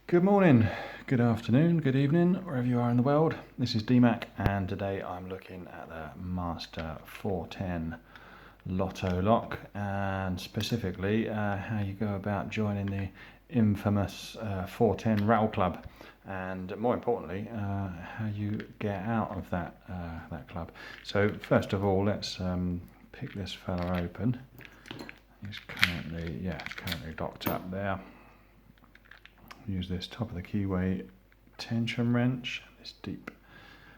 Good morning, good afternoon, good evening, wherever you are in the world. This is DMAC, and today I'm looking at the Master 410 Lotto lock, and specifically how you go about joining the infamous 410 rattle club, and more importantly how you get out of that club. So first of all, let's pick this fella open. He's currently docked up there. Use this top of the keyway tension wrench, this deep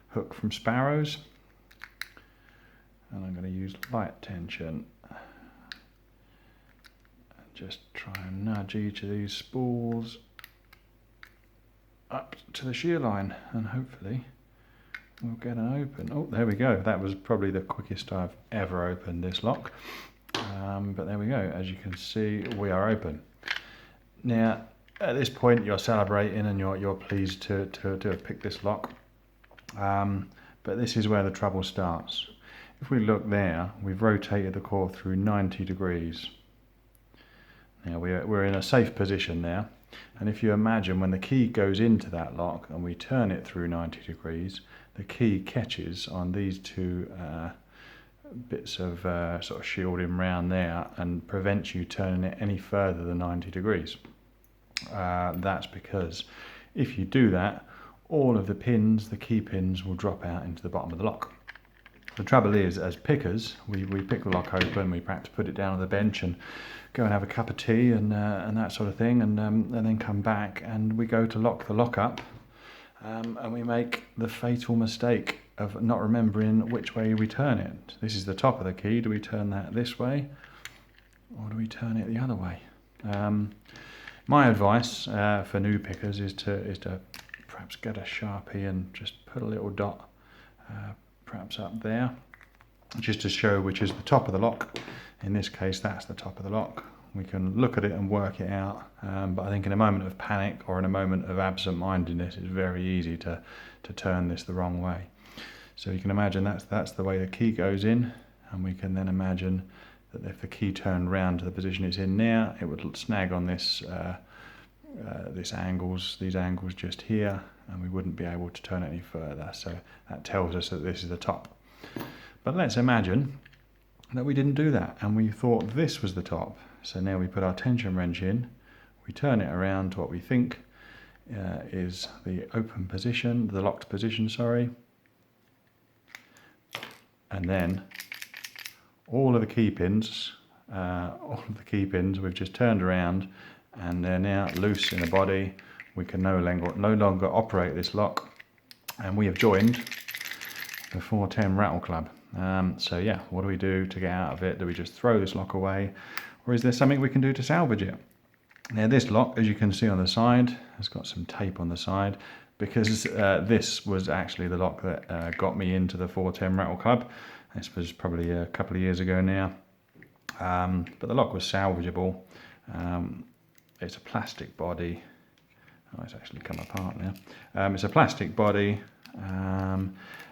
hook from Sparrows, and I'm going to use light tension and just try and nudge each of these spools up to the shear line, and hopefully we'll get an open. Oh, there we go. That was probably the quickest I've ever opened this lock, but there we go. As you can see, we are open. Now at this point you're celebrating and you're pleased to have picked this lock, but this is where the trouble starts. If we look there, we've rotated the core through 90 degrees. Now we're in a safe position there, and if you imagine when the key goes into that lock and we turn it through 90 degrees, the key catches on these two bits of sort of shielding round there and prevents you turning it any further than 90 degrees. That's because if you do that, all of the pins, the key pins, will drop out into the bottom of the lock. The trouble is, as pickers, we pick the lock open, we perhaps put it down on the bench and go and have a cup of tea and that sort of thing, and then come back and we go to lock the lock up, and we make the fatal mistake of not remembering which way we turn it. This is the top of the key. Do we turn that this way, or do we turn it the other way? My advice for new pickers is to perhaps get a Sharpie and just put a little dot perhaps up there, just to show which is the top of the lock. In this case, that's the top of the lock. We can look at it and work it out, but I think in a moment of panic or in a moment of absent-mindedness, it's very easy to turn this the wrong way. So you can imagine that's the way the key goes in, and we can then imagine that if the key turned round to the position it's in now, it would snag on these angles just here, and we wouldn't be able to turn it any further. So that tells us that this is the top. But let's imagine that we didn't do that and we thought this was the top. So now we put our tension wrench in, we turn it around to what we think is the open position, the locked position, sorry, and then all of the key pins we've just turned around, and they're now loose in the body. We can no longer operate this lock, and we have joined the 410 rattle club. So yeah, what do we do to get out of it? Do we just throw this lock away, or is there something we can do to salvage it? Now this lock, as you can see on the side, has got some tape on the side, because this was actually the lock that got me into the 410 rattle club. This was probably a couple of years ago now, but the lock was salvageable. It's a plastic body. Oh, it's actually come apart now. It's a plastic body.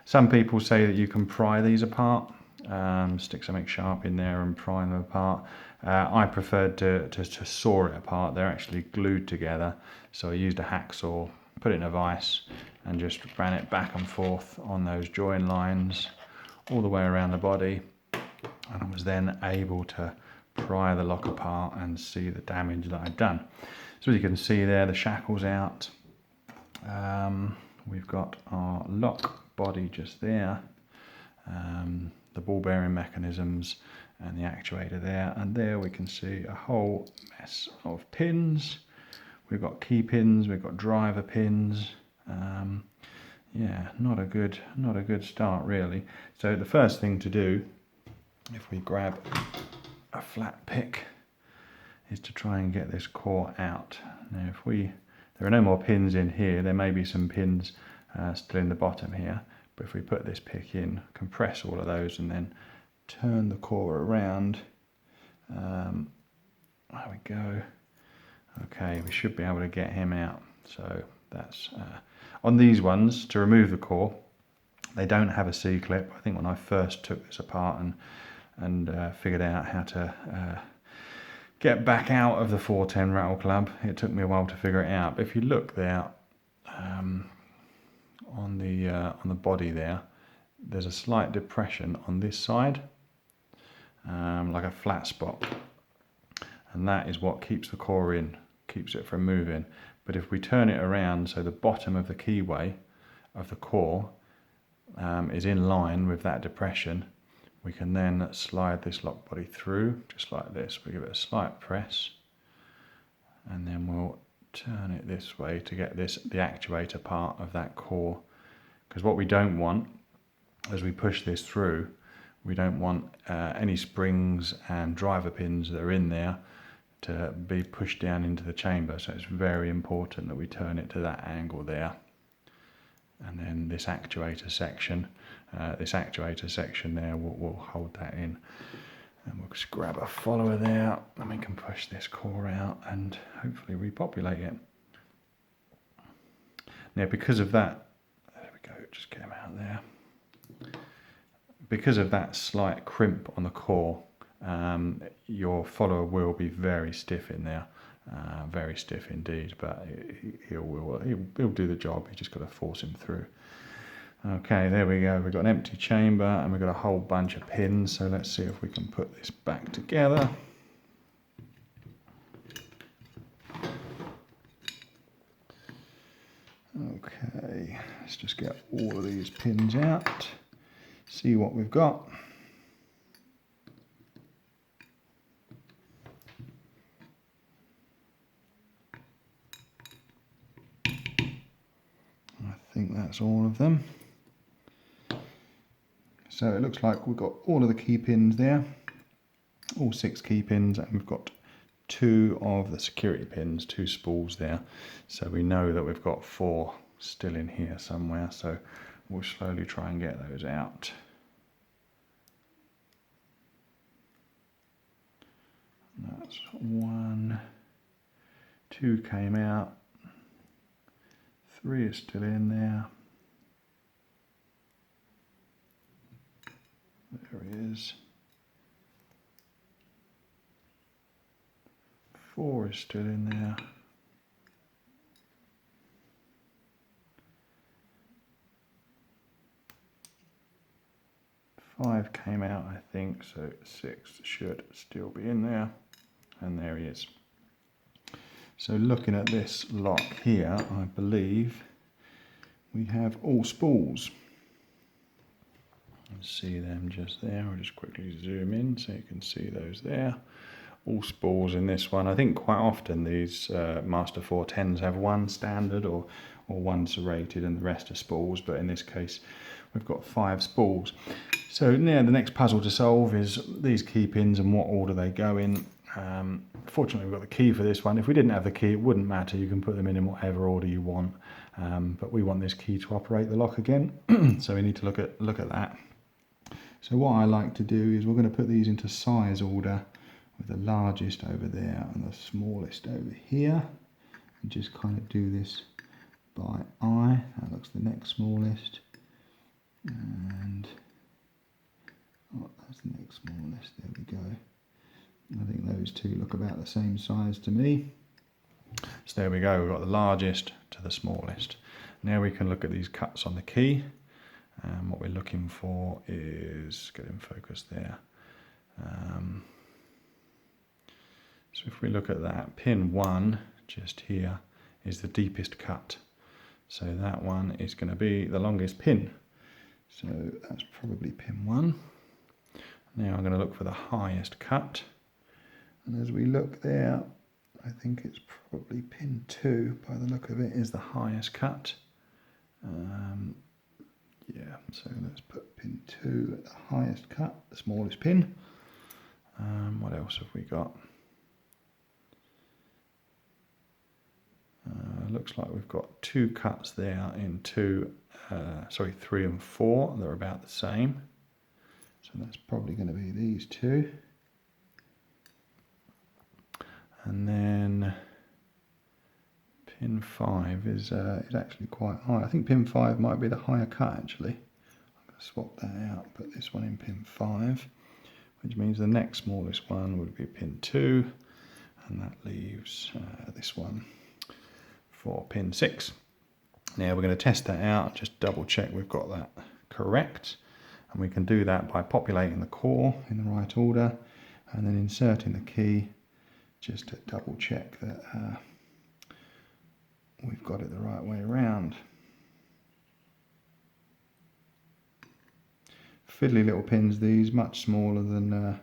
Some people say that you can pry these apart, stick something sharp in there and pry them apart. I preferred to saw it apart. They're actually glued together, so I used a hacksaw, put it in a vise, and just ran it back and forth on those join lines all the way around the body, and I was then able to pry the lock apart and see the damage that I'd done. So as you can see there, the shackle's out. We've got our lock body just there, the ball bearing mechanisms and the actuator there, and there we can see a whole mess of pins. We've got key pins, we've got driver pins. Yeah, not a good start really. So the first thing to do, if we grab a flat pick, is to try and get this core out. Now there are no more pins in here. There may be some pins still in the bottom here, but if we put this pick in, compress all of those, and then turn the core around, there we go. Okay, we should be able to get him out. So that's on these ones, to remove the core, they don't have a C-clip. I think when I first took this apart and figured out how to get back out of the 410 rattle club. It took me a while to figure it out. But if you look there on the body there, there's a slight depression on this side, like a flat spot, and that is what keeps the core in, keeps it from moving. But if we turn it around so the bottom of the keyway of the core is in line with that depression, we can then slide this lock body through just like this. We give it a slight press and then we'll turn it this way to get the actuator part of that core, because what we don't want as we push this through, we don't want any springs and driver pins that are in there to be pushed down into the chamber. So it's very important that we turn it to that angle there. And then this actuator section there will hold that in. And we'll just grab a follower there and we can push this core out and hopefully repopulate it. Now because of that, there we go, it just came out there. Because of that slight crimp on the core, your follower will be very stiff in there. Very stiff indeed, but he'll do the job. You just got to force him through. Okay, there we go. We've got an empty chamber and we've got a whole bunch of pins. So let's see if we can put this back together. Okay, let's just get all of these pins out. See what we've got. I think that's all of them. So it looks like we've got all of the key pins there, all 6 key pins, and we've got 2 of the security pins, 2 spools there. So we know that we've got 4 still in here somewhere, so we'll slowly try and get those out. That's 1, 2 came out, 3 is still in there. There he is. 4 is still in there. 5 came out, I think, so 6 should still be in there. And there he is. So looking at this lock here, I believe we have all spools. See them just there. I'll just quickly zoom in so you can see those there. All spools in this one. I think quite often these Master 410s have one standard or one serrated and the rest are spools, but in this case we've got 5 spools. So now the next puzzle to solve is these key pins and what order they go in. Fortunately we've got the key for this one. If we didn't have the key it wouldn't matter, you can put them in whatever order you want, but we want this key to operate the lock again. So we need to look at that. So what I like to do is we're going to put these into size order, with the largest over there and the smallest over here, and just kind of do this by eye. That looks the next smallest, and that's the next smallest. There we go. I think those two look about the same size to me. So there we go, we've got the largest to the smallest. Now we can look at these cuts on the key. What we're looking for is, get in focus there. So if we look at that, pin 1 just here is the deepest cut. So that one is going to be the longest pin. So that's probably pin 1. Now I'm going to look for the highest cut. And as we look there, I think it's probably pin 2, by the look of it, is the highest cut. Yeah, so let's put pin 2 at the highest cut, the smallest pin. What else have we got? Looks like we've got 2 cuts there in 3 and 4. They're about the same. So that's probably going to be these 2. And then pin 5 is actually quite high. I think pin 5 might be the higher cut actually. I'm going to swap that out, put this one in pin 5, which means the next smallest one would be pin 2. and that leaves this one for pin 6. Now we're going to test that out, just double check we've got that correct, and we can do that by populating the core in the right order and then inserting the key just to double check that we've got it the right way around. Fiddly little pins these, much smaller than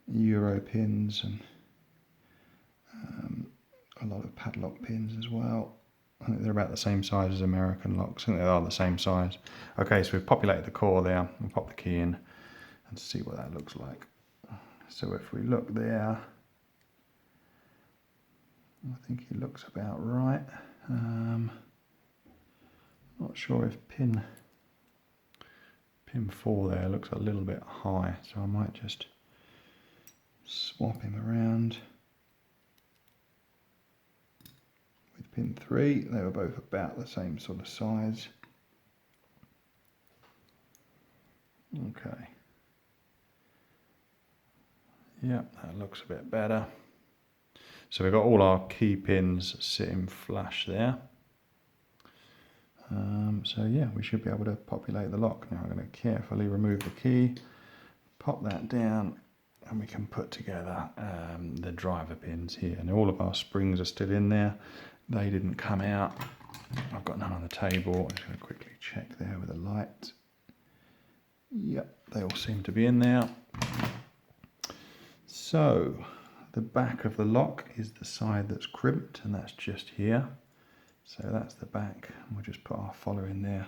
Euro pins and a lot of padlock pins as well. I think they're about the same size as American locks. I think they are the same size. Okay, so we've populated the core there. We'll pop the key in and see what that looks like. So if we look there, I think it looks about right. Not sure if pin 4 there looks a little bit high, so I might just swap him around with pin 3. They were both about the same sort of size. Okay. Yep, that looks a bit better. So we've got all our key pins sitting flush there. So yeah, we should be able to populate the lock. Now I'm going to carefully remove the key, pop that down, and we can put together the driver pins here. And all of our springs are still in there. They didn't come out. I've got none on the table. I'm just going to quickly check there with a light. Yep, they all seem to be in there. So the back of the lock is the side that's crimped, and that's just here. So that's the back. We'll just put our follower in there.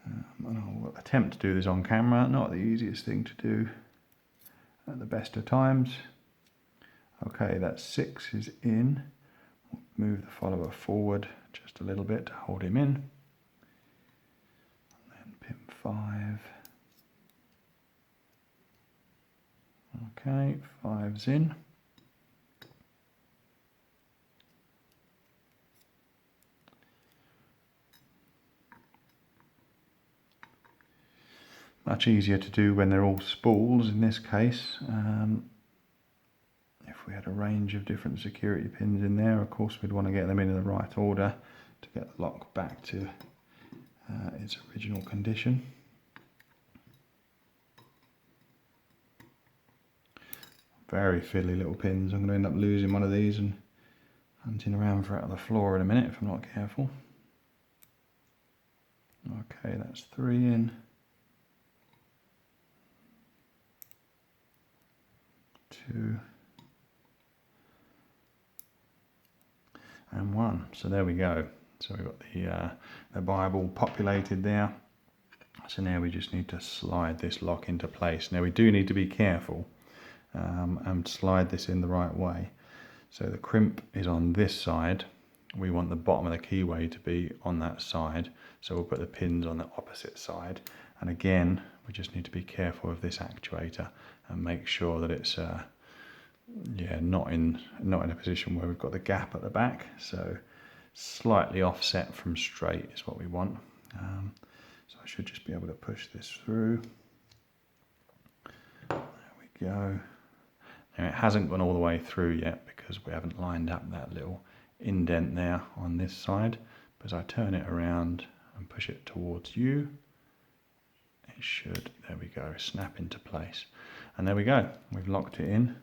And I'll attempt to do this on camera. Not the easiest thing to do at the best of times. Okay, that 6 is in. We'll move the follower forward just a little bit to hold him in. And then pin 5. Okay, 5's in. Much easier to do when they're all spools in this case. If we had a range of different security pins in there, of course we'd want to get them in the right order to get the lock back to its original condition. Very fiddly little pins. I'm going to end up losing one of these and hunting around for it on the floor in a minute if I'm not careful. Okay, that's 3 in. 2 and 1. So there we go. So we've got the Bible populated there. So now we just need to slide this lock into place. Now we do need to be careful and slide this in the right way. So the crimp is on this side. We want the bottom of the keyway to be on that side. So we'll put the pins on the opposite side. And again, we just need to be careful of this actuator and make sure that it's not in a position where we've got the gap at the back. So slightly offset from straight is what we want. So I should just be able to push this through. There we go. Now it hasn't gone all the way through yet because we haven't lined up that little indent there on this side. But as I turn it around and push it towards you, it should, there we go, snap into place. And there we go, we've locked it in.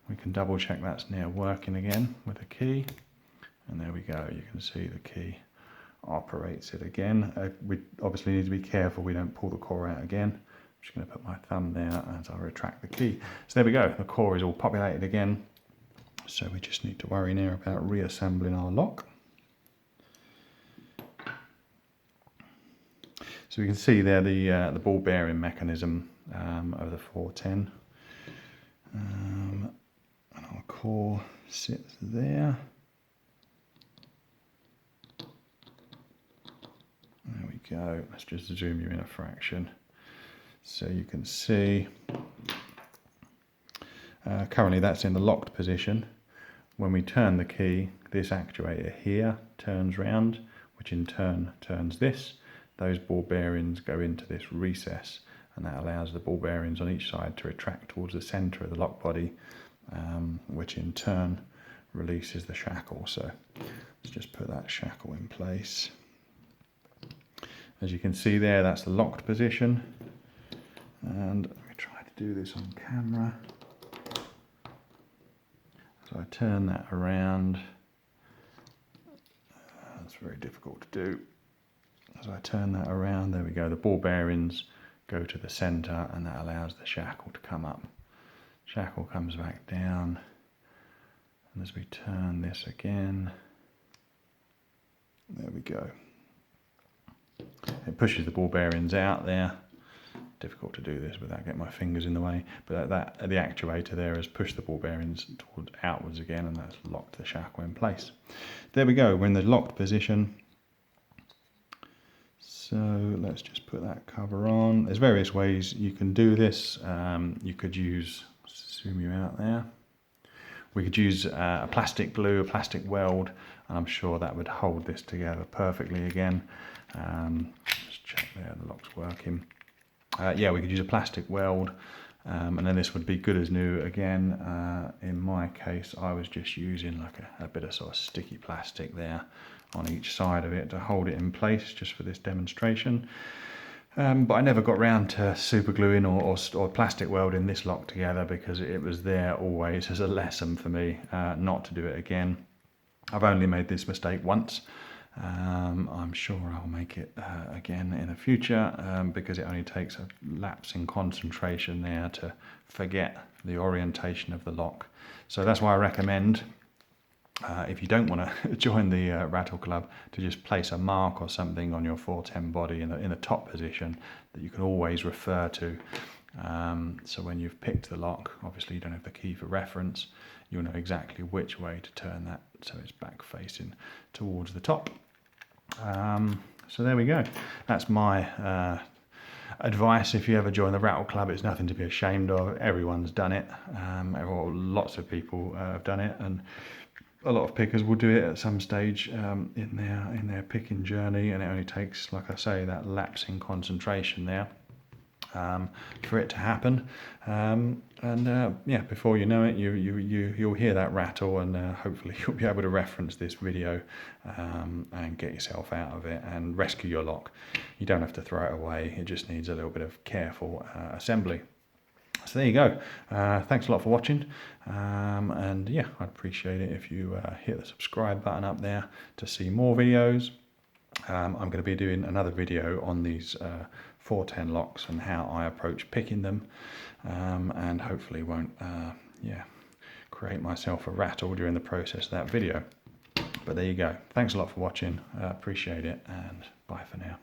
We can double check that's now working again with the key. And there we go, you can see the key operates it again. We obviously need to be careful we don't pull the core out again. I'm just going to put my thumb there as I retract the key. So there we go, the core is all populated again. So we just need to worry now about reassembling our lock. So we can see there the ball bearing mechanism of the 410. And our core sits there. There we go. Let's just zoom you in a fraction. So you can see currently that's in the locked position. When we turn the key, this actuator here turns round, which in turn turns this. Those ball bearings go into this recess, and that allows the ball bearings on each side to retract towards the centre of the lock body, which in turn releases the shackle. So let's just put that shackle in place. As you can see there, that's the locked position. And let me try to do this on camera. So I turn that around. That's very difficult to do. As I turn that around, there we go, the ball bearings go to the center, and that allows the shackle to come up. Shackle comes back down, and as we turn this again, there we go. It pushes the ball bearings out there. Difficult to do this without getting my fingers in the way, but the actuator there has pushed the ball bearings outwards again, and that's locked the shackle in place. There we go, we're in the locked position. So let's just put that cover on. There's various ways you can do this. You could use, zoom you out there. We could use a plastic glue, a plastic weld, and I'm sure that would hold this together perfectly again. Just check there, the lock's working. Yeah, we could use a plastic weld, and then this would be good as new again. In my case, I was just using like a bit of sort of sticky plastic there on each side of it to hold it in place just for this demonstration. But I never got round to super gluing or plastic welding this lock together, because it was there always as a lesson for me not to do it again. I've only made this mistake once. I'm sure I'll make it again in the future, because it only takes a lapse in concentration there to forget the orientation of the lock. So that's why I recommend, if you don't want to join the rattle club, to just place a mark or something on your 410 body in the top position that you can always refer to. So when you've picked the lock, obviously you don't have the key for reference, you'll know exactly which way to turn that so it's back facing towards the top. So there we go. That's my advice. If you ever join the rattle club, it's nothing to be ashamed of. Everyone's done it, or lots of people have done it, and a lot of pickers will do it at some stage in their picking journey, and it only takes, like I say, that lapse in concentration there for it to happen. Yeah, before you know it, you'll hear that rattle, and hopefully you'll be able to reference this video and get yourself out of it and rescue your lock. You don't have to throw it away. It just needs a little bit of careful assembly. So there you go. Thanks a lot for watching, and yeah, I'd appreciate it if you hit the subscribe button up there to see more videos. I'm going to be doing another video on these 410 locks and how I approach picking them, and hopefully won't create myself a rattle during the process of that video. But there you go. Thanks a lot for watching. Appreciate it, and bye for now.